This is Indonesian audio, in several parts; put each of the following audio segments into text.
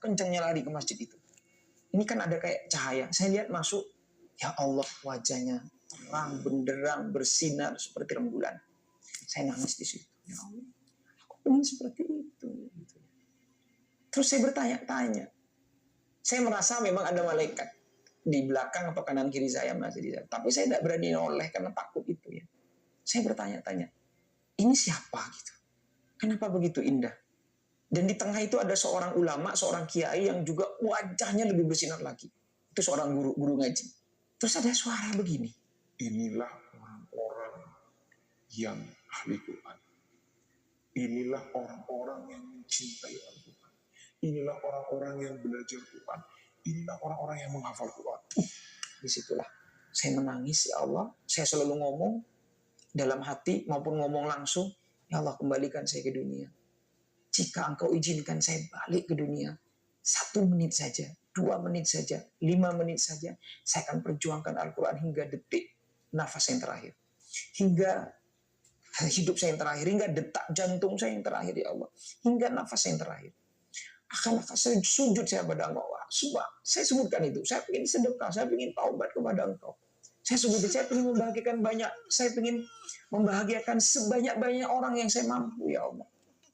kencangnya lari ke masjid itu. Ini kan ada kayak cahaya. Saya lihat masuk, ya Allah, wajahnya terang, benderang, bersinar seperti rembulan. Saya nangis di situ. Ya Allah, aku ingin seperti itu. Terus saya bertanya-tanya. Saya merasa memang ada malaikat di belakang atau kanan kiri saya masih di sana. Tapi saya tidak berani noleh karena takut itu ya. Saya bertanya-tanya, ini siapa gitu? Kenapa begitu indah? Dan di tengah itu ada seorang ulama, seorang kiai yang juga wajahnya lebih bersinar lagi. Itu seorang guru ngaji. Terus ada suara begini. Inilah orang-orang yang ahli Quran. Inilah orang-orang yang mencintai Al-Quran. Inilah orang-orang yang belajar Quran. Inilah orang-orang yang menghafal Quran. Disitulah saya menangis, ya Allah. Saya selalu ngomong dalam hati maupun ngomong langsung, ya Allah, kembalikan saya ke dunia. Jika Engkau izinkan saya balik ke dunia, 1 menit saja, 2 menit saja, 5 menit saja, saya akan perjuangkan Al-Quran hingga detik nafas yang terakhir. Hingga hidup saya yang terakhir, hingga detak jantung saya yang terakhir, ya Allah. Hingga nafas yang terakhir. Akan saya sujud saya pada Engkau. Sebab saya sebutkan itu, saya ingin sedekah, saya ingin taubat kepada Engkau. Saya sujud, saya ingin membahagiakan banyak, saya ingin membahagiakan sebanyak-banyak orang yang saya mampu, ya Allah.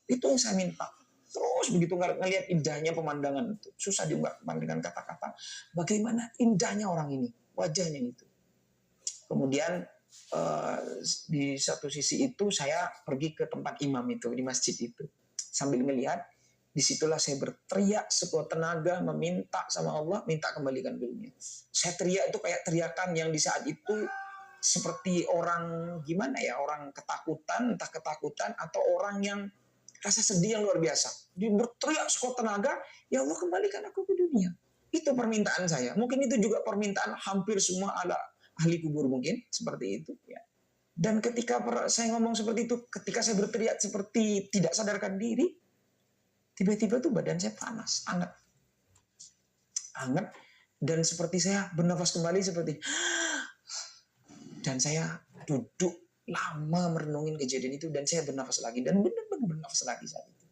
Itu yang saya minta. Terus begitu ngelihat indahnya pemandangan itu, susah diungkapkan dengan kata-kata. Bagaimana indahnya orang ini, wajahnya itu. Kemudian di satu sisi itu saya pergi ke tempat imam itu di masjid itu, sambil melihat. Disitulah saya berteriak sekuat tenaga, meminta sama Allah, minta kembalikan dunia. Saya teriak itu kayak teriakan yang di saat itu seperti orang gimana ya, orang ketakutan, entah ketakutan atau orang yang rasa sedih yang luar biasa. Dia berteriak sekuat tenaga, ya Allah, kembalikan aku ke dunia. Itu permintaan saya. Mungkin itu juga permintaan hampir semua ahli kubur mungkin seperti itu ya. Dan ketika saya ngomong seperti itu, ketika saya berteriak seperti tidak sadarkan diri, tiba-tiba tuh badan saya panas, hangat, dan seperti saya bernafas kembali seperti, dan saya duduk lama merenungin kejadian itu, dan saya bernafas lagi, dan benar-benar bernafas lagi saat itu.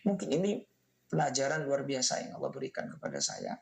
Mungkin ini pelajaran luar biasa yang Allah berikan kepada saya.